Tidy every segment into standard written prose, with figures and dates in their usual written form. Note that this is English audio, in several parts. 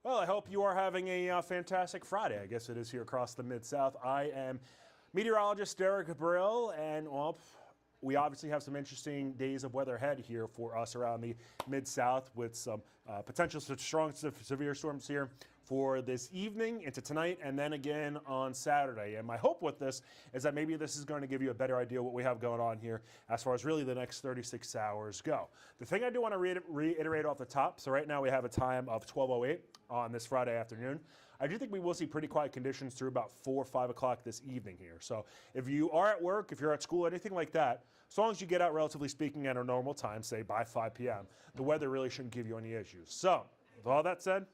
Well, I hope you are having a fantastic Friday. I guess it is here across the Mid-South. I am meteorologist Eric Brill, and well, we obviously have some interesting days of weather ahead here for us around the Mid-South with some potential strong severe storms here for this evening into tonight and then again on Saturday. And my hope with this is that maybe this is going to give you a better idea what we have going on here as far as really the next 36 hours go. The thing I do want to reiterate off the top, so right now we have a time of 12:08 on this Friday afternoon. I do think we will see pretty quiet conditions through about 4 or 5 o'clock this evening here. So if you are at work, if you're at school, anything like that, as long as you get out relatively speaking at a normal time, say by 5 p.m., the weather really shouldn't give you any issues. So with all that said,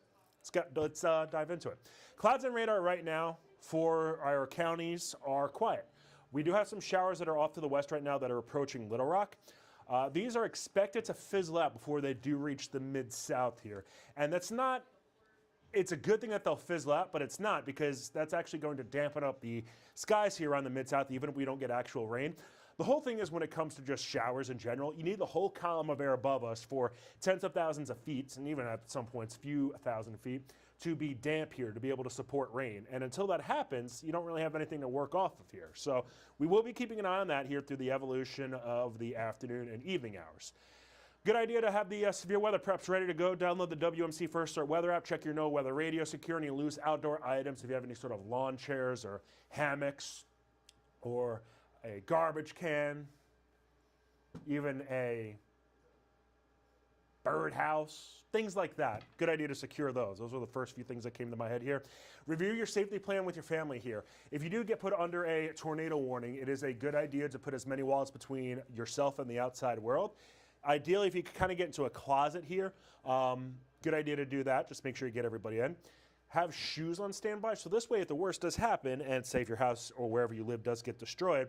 let's dive into it. Clouds and radar right now for our counties are quiet. We do have some showers that are off to the west right now that are approaching Little Rock. These are expected to fizzle out before they do reach the Mid-South here. And that's not, it's a good thing that they'll fizzle out, but it's not, because that's actually going to dampen up the skies here on the Mid-South, even if we don't get actual rain. The whole thing is when it comes to just showers in general, you need the whole column of air above us for tens of thousands of feet, and even at some points, few thousand feet, to be damp here, to be able to support rain. And until that happens, you don't really have anything to work off of here. So we will be keeping an eye on that here through the evolution of the afternoon and evening hours. Good idea to have the severe weather preps ready to go. Download the WMC First Alert Weather app. Check your No Weather radio. Secure any loose outdoor items. If you have any sort of lawn chairs or hammocks or a garbage can, even a birdhouse, things like that. Good idea to secure those. Those are the first few things that came to my head here. Review your safety plan with your family here. If you do get put under a tornado warning, it is a good idea to put as many walls between yourself and the outside world. Ideally, if you could kind of get into a closet here, good idea to do that. Just make sure you get everybody in. Have shoes on standby, so this way if the worst does happen, and say if your house or wherever you live does get destroyed,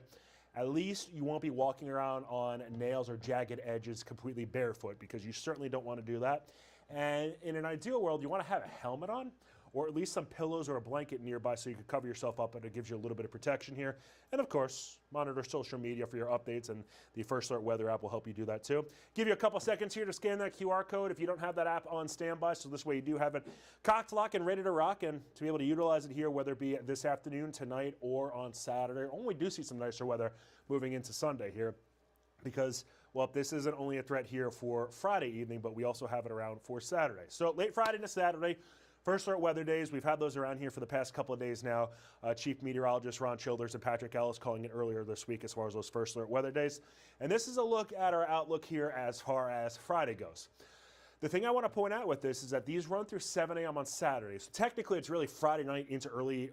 at least you won't be walking around on nails or jagged edges completely barefoot, because you certainly don't want to do that. And in an ideal world, you want to have a helmet on, or at least some pillows or a blanket nearby so you can cover yourself up, and it gives you a little bit of protection here. And of course, monitor social media for your updates, and the First Alert Weather app will help you do that too. Give you a couple seconds here to scan that QR code if you don't have that app on standby, so this way you do have it cocked, locked, and ready to rock, and to be able to utilize it here, whether it be this afternoon, tonight, or on Saturday. Or when we do see some nicer weather moving into Sunday here, because, well, this isn't only a threat here for Friday evening, but we also have it around for Saturday. So late Friday to Saturday, First Alert Weather days. We've had those around here for the past couple of days now. Chief Meteorologist Ron Childers and Patrick Ellis calling it earlier this week as far as those First Alert Weather days. And this is a look at our outlook here as far as Friday goes. The thing I want to point out with this is that these run through 7 a.m. on Saturday. So technically it's really Friday night into early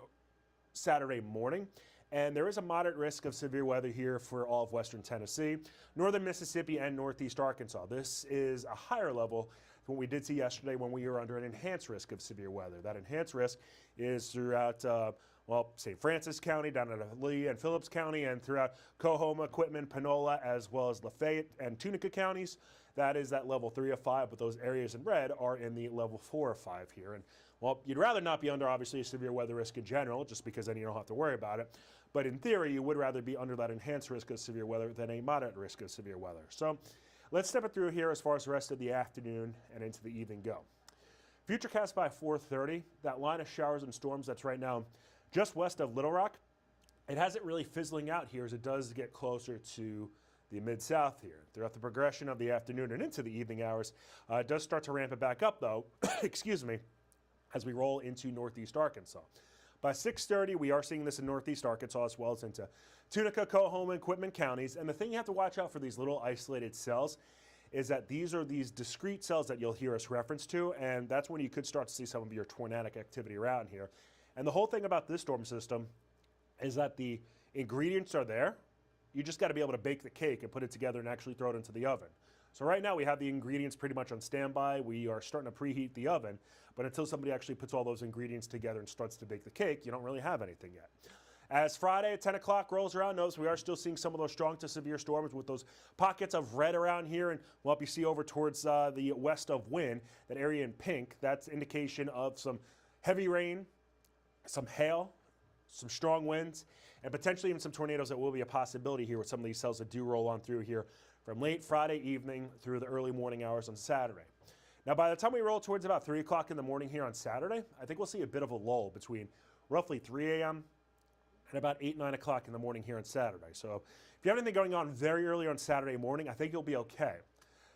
Saturday morning. And there is a moderate risk of severe weather here for all of western Tennessee, northern Mississippi, and northeast Arkansas. This is a higher level than what we did see yesterday when we were under an enhanced risk of severe weather. That enhanced risk is throughout, well, St. Francis County, down at Lee and Phillips County, and throughout Coahoma, Quitman, Panola, as well as Lafayette and Tunica counties. That is at level 3 of 5, but those areas in red are in the level 4 of 5 here. And, well, you'd rather not be under, obviously, a severe weather risk in general, just because then you don't have to worry about it. But in theory, you would rather be under that enhanced risk of severe weather than a moderate risk of severe weather. So let's step it through here as far as the rest of the afternoon and into the evening go. Futurecast by 4:30, that line of showers and storms that's right now just west of Little Rock, it hasn't really fizzling out here as it does get closer to the Mid-South here. Throughout the progression of the afternoon and into the evening hours, it does start to ramp it back up, though, excuse me, as we roll into northeast Arkansas. By 6:30, we are seeing this in northeast Arkansas as well as into Tunica, Coahoma, and Quitman counties. And the thing you have to watch out for these little isolated cells is that these are these discrete cells that you'll hear us reference to, and that's when you could start to see some of your tornadic activity around here. And the whole thing about this storm system is that the ingredients are there. You just got to be able to bake the cake and put it together and actually throw it into the oven. So right now we have the ingredients pretty much on standby. We are starting to preheat the oven, but until somebody actually puts all those ingredients together and starts to bake the cake, you don't really have anything yet. As Friday at 10 o'clock rolls around, notice we are still seeing some of those strong to severe storms with those pockets of red around here. And well, you see over towards the west of Wynn, that area in pink, that's indication of some heavy rain, some hail, some strong winds, and potentially even some tornadoes that will be a possibility here with some of these cells that do roll on through here from late Friday evening through the early morning hours on Saturday. Now, by the time we roll towards about 3 o'clock in the morning here on Saturday, I think we'll see a bit of a lull between roughly 3 a.m. and about 8, 9 o'clock in the morning here on Saturday. So if you have anything going on very early on Saturday morning, I think you'll be okay.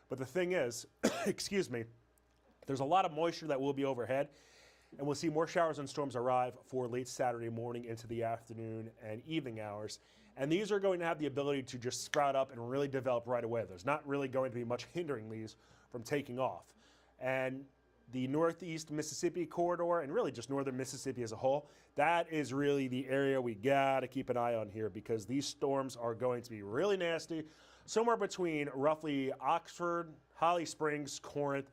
But the thing is, excuse me, there's a lot of moisture that will be overhead, and we'll see more showers and storms arrive for late Saturday morning into the afternoon and evening hours. And these are going to have the ability to just sprout up and really develop right away. There's not really going to be much hindering these from taking off. And the northeast Mississippi corridor, and really just northern Mississippi as a whole, that is really the area we gotta keep an eye on here, because these storms are going to be really nasty, somewhere between roughly Oxford, Holly Springs, Corinth,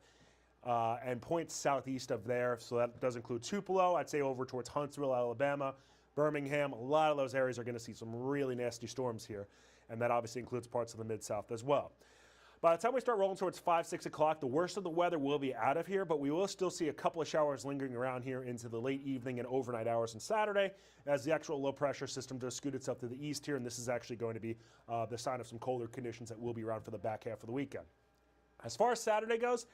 and points southeast of there. So that does include Tupelo, I'd say over towards Huntsville, Alabama, Birmingham. A lot of those areas are gonna see some really nasty storms here, and that obviously includes parts of the Mid-South as well. By the time we start rolling towards 5, 6 o'clock, the worst of the weather will be out of here, but we will still see a couple of showers lingering around here into the late evening and overnight hours on Saturday as the actual low pressure system does scoot itself to the east here, and this is actually going to be the sign of some colder conditions that will be around for the back half of the weekend. As far as Saturday goes,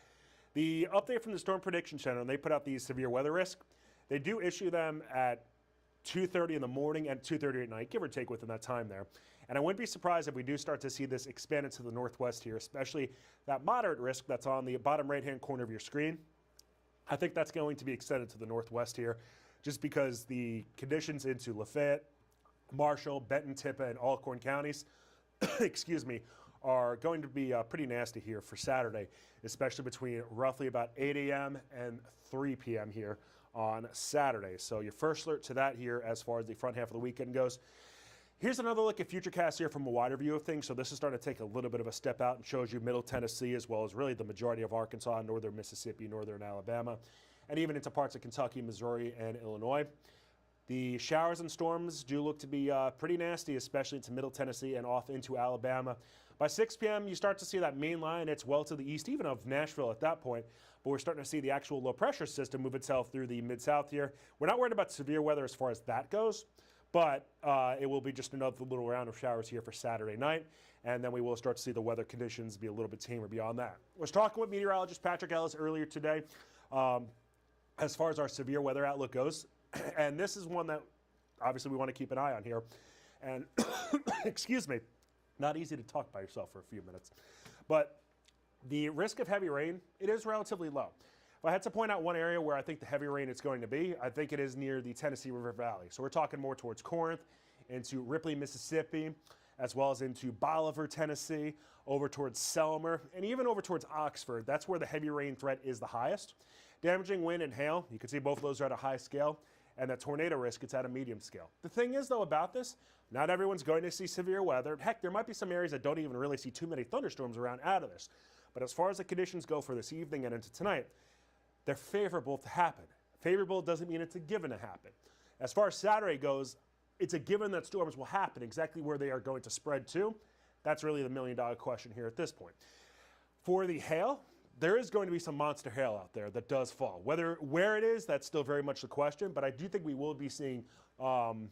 the update from the Storm Prediction Center, and they put out these severe weather risk, they do issue them at 2:30 in the morning and 2:30 at night, give or take within that time there. And I wouldn't be surprised if we do start to see this expand into the northwest here, especially that moderate risk that's on the bottom right-hand corner of your screen. I think that's going to be extended to the northwest here, just because the conditions into Lafayette, Marshall, Benton, Tippah, and Alcorn counties, excuse me, are going to be pretty nasty here for Saturday, especially between roughly about 8 a.m. and 3 p.m. here on Saturday. So your first alert to that here as far as the front half of the weekend goes. Here's another look at Futurecast here from a wider view of things. So this is starting to take a little bit of a step out and shows you Middle Tennessee as well as really the majority of Arkansas, northern Mississippi, northern Alabama, and even into parts of Kentucky, Missouri, and Illinois. The showers and storms do look to be pretty nasty, especially into Middle Tennessee and off into Alabama. By 6 p.m., you start to see that main line. It's well to the east, even of Nashville at that point. But we're starting to see the actual low-pressure system move itself through the Mid-South here. We're not worried about severe weather as far as that goes, but it will be just another little round of showers here for Saturday night. And then we will start to see the weather conditions be a little bit tamer beyond that. I was talking with meteorologist Patrick Ellis earlier today as far as our severe weather outlook goes. And this is one that obviously we want to keep an eye on here. And excuse me, not easy to talk by yourself for a few minutes. But the risk of heavy rain, it is relatively low. If I had to point out one area where I think the heavy rain is going to be, I think it is near the Tennessee River Valley. So we're talking more towards Corinth, into Ripley, Mississippi, as well as into Bolivar, Tennessee, over towards Selmer, and even over towards Oxford. That's where the heavy rain threat is the highest. Damaging wind and hail, you can see both of those are at a high scale, and the tornado risk, it's at a medium scale. The thing is, though, about this, not everyone's going to see severe weather. Heck, there might be some areas that don't even really see too many thunderstorms around out of this. But as far as the conditions go for this evening and into tonight, they're favorable to happen. Favorable doesn't mean it's a given to happen. As far as Saturday goes, it's a given that storms will happen. Exactly where they are going to spread to, that's really the million-dollar question here at this point. For the hail, there is going to be some monster hail out there that does fall. Where it is, that's still very much the question, but I do think we will be seeing some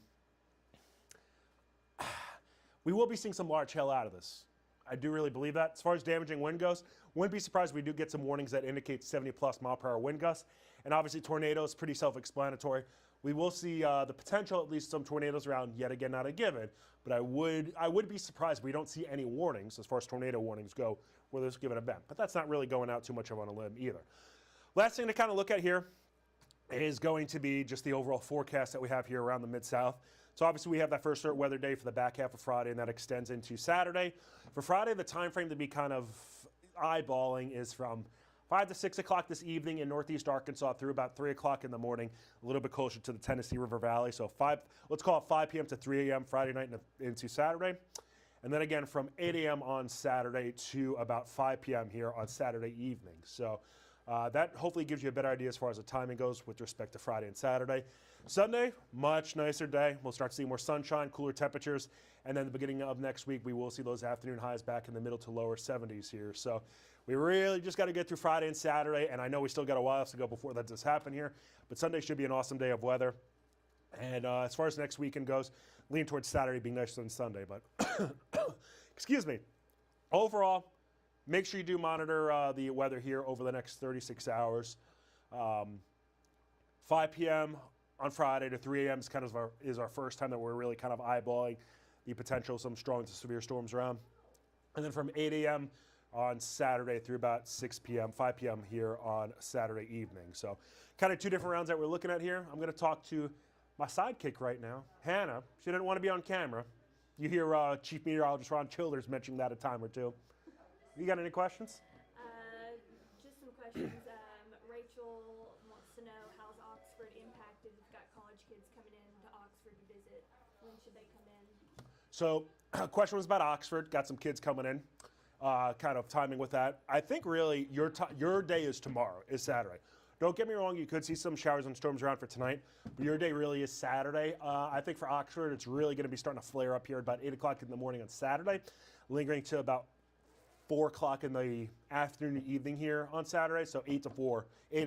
large hail out of this. I do really believe that. As far as damaging wind goes, wouldn't be surprised if we do get some warnings that indicate 70-plus mile-per-hour wind gusts. And obviously tornadoes, pretty self-explanatory. We will see the potential, at least some tornadoes around, yet again, not a given. But I would be surprised if we don't see any warnings, as far as tornado warnings go, where there's a given event. But that's not really going out too much on a limb either. Last thing to kind of look at here is going to be just the overall forecast that we have here around the Mid-South. So obviously we have that first alert weather day for the back half of Friday, and that extends into Saturday. For Friday, the time frame to be kind of eyeballing is from 5 to 6 o'clock this evening in northeast Arkansas through about 3 o'clock in the morning, a little bit closer to the Tennessee River Valley. So let's call it 5 p.m. to 3 a.m. Friday night into Saturday. And then again from 8 a.m. on Saturday to about 5 p.m. here on Saturday evening. So that hopefully gives you a better idea as far as the timing goes with respect to Friday and Saturday. Sunday, much nicer day. We'll start to see more sunshine, cooler temperatures, and then the beginning of next week, we will see those afternoon highs back in the middle to lower 70s here. So we really just got to get through Friday and Saturday, and I know we still got a while to go before that does happen here, but Sunday should be an awesome day of weather. And as far as next weekend goes, lean towards Saturday being nicer than Sunday, but excuse me. Overall, make sure you do monitor the weather here over the next 36 hours. 5 p.m. on Friday to 3 a.m. is our first time that we're really kind of eyeballing the potential of some strong to severe storms around. And then from 8 a.m. on Saturday through about 6 p.m., 5 p.m. here on Saturday evening. So kind of two different rounds that we're looking at here. I'm going to talk to my sidekick right now, Hannah. She didn't want to be on camera. You hear Chief Meteorologist Ron Childers mentioning that a time or two. You got any questions? Just some questions. Rachel wants to know, how's Oxford impacted? We've got college kids coming in to Oxford to visit. When should they come in? So question was about Oxford. Got some kids coming in. Kind of timing with that. I think really your day is tomorrow, is Saturday. Don't get me wrong, you could see some showers and storms around for tonight, but your day really is Saturday. I think for Oxford, it's really going to be starting to flare up here about 8 o'clock in the morning on Saturday, lingering to about 4 o'clock in the afternoon and evening here on Saturday. So 8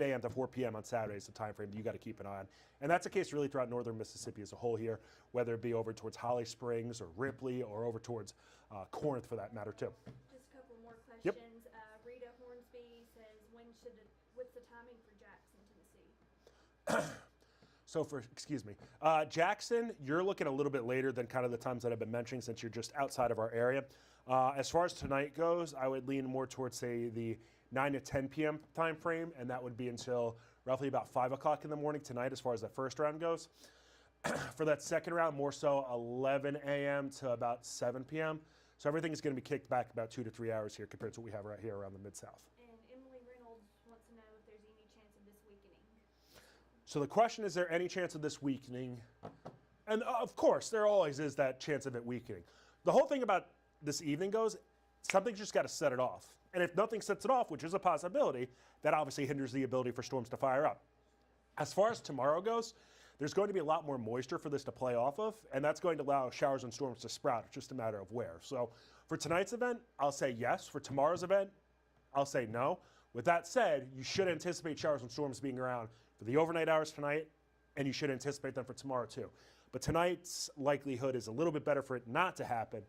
a.m. to 4 p.m. on Saturday is the time frame you got to keep an eye on. And that's the case really throughout northern Mississippi as a whole here, whether it be over towards Holly Springs or Ripley or over towards Corinth for that matter too. Just a couple more questions. Yep. Rita Hornsby says, what's the timing for Jackson, Tennessee? So Jackson, you're looking a little bit later than kind of the times that I've been mentioning since you're just outside of our area. As far as tonight goes, I would lean more towards, say, the 9 to 10 p.m. time frame, and that would be until roughly about 5 o'clock in the morning tonight as far as that first round goes. For that second round, more so 11 a.m. to about 7 p.m. So everything is going to be kicked back about 2 to 3 hours here compared to what we have right here around the Mid-South. And Emily Reynolds wants to know if there's any chance of this weakening. So the question is there any chance of this weakening? And of course, there always is that chance of it weakening. The whole thing about this evening goes, something's just got to set it off. And if nothing sets it off, which is a possibility, that obviously hinders the ability for storms to fire up. As far as tomorrow goes, there's going to be a lot more moisture for this to play off of, and that's going to allow showers and storms to sprout. It's just a matter of where. So for tonight's event, I'll say yes. For tomorrow's event, I'll say no. With that said, you should anticipate showers and storms being around for the overnight hours tonight, and you should anticipate them for tomorrow too. But tonight's likelihood is a little bit better for it not to happen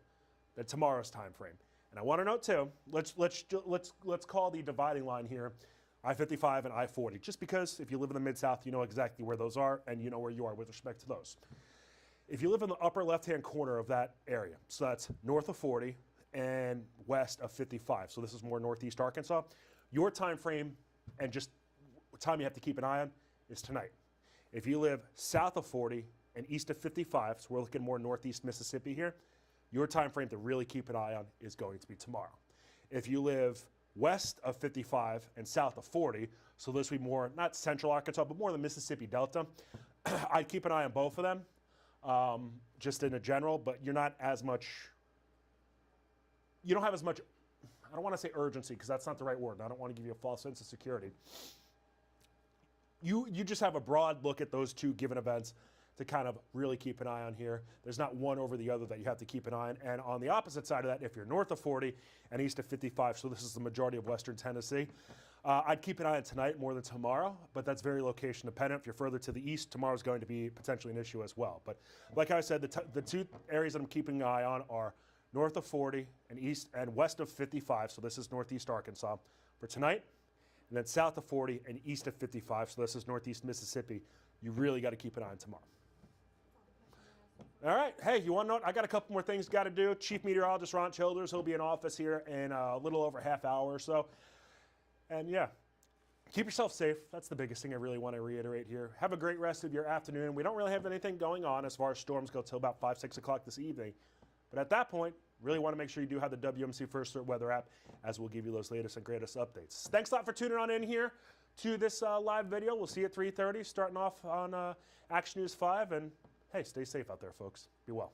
than tomorrow's time frame. And I want to note too, let's call the dividing line here I-55 and I-40, just because if you live in the Mid-South, you know exactly where those are and you know where you are with respect to those. If you live in the upper left-hand corner of that area, so that's north of 40 and west of 55, so this is more northeast Arkansas, your time frame and just time you have to keep an eye on is tonight. If you live south of 40 and east of 55, so we're looking more northeast Mississippi here, your time frame to really keep an eye on is going to be tomorrow. If you live west of 55 and south of 40, so this would be more, not central Arkansas, but more the Mississippi Delta, I'd keep an eye on both of them, just in a general, but you're not as much, you don't have as much, I don't want to say urgency because that's not the right word, and I don't want to give you a false sense of security. You just have a broad look at those two given events to kind of really keep an eye on here. There's not one over the other that you have to keep an eye on. And on the opposite side of that, if you're north of 40 and east of 55, so this is the majority of western Tennessee, I'd keep an eye on tonight more than tomorrow, but that's very location dependent. If you're further to the east, tomorrow's going to be potentially an issue as well. But like I said, the two areas that I'm keeping an eye on are north of 40 and east and west of 55, so this is northeast Arkansas for tonight, and then south of 40 and east of 55, so this is northeast Mississippi. You really got to keep an eye on tomorrow. All right. Hey, you want to know? I got a couple more things got to do. Chief Meteorologist Ron Childers, he'll be in office here in a little over half hour or so. And yeah, keep yourself safe. That's the biggest thing I really want to reiterate here. Have a great rest of your afternoon. We don't really have anything going on as far as storms go till about 5, 6 o'clock this evening. But at that point, really want to make sure you do have the WMC First Alert weather app, as we'll give you those latest and greatest updates. Thanks a lot for tuning on in here to this live video. We'll see you at 3:30, starting off on Action News 5. And hey, stay safe out there, folks. Be well.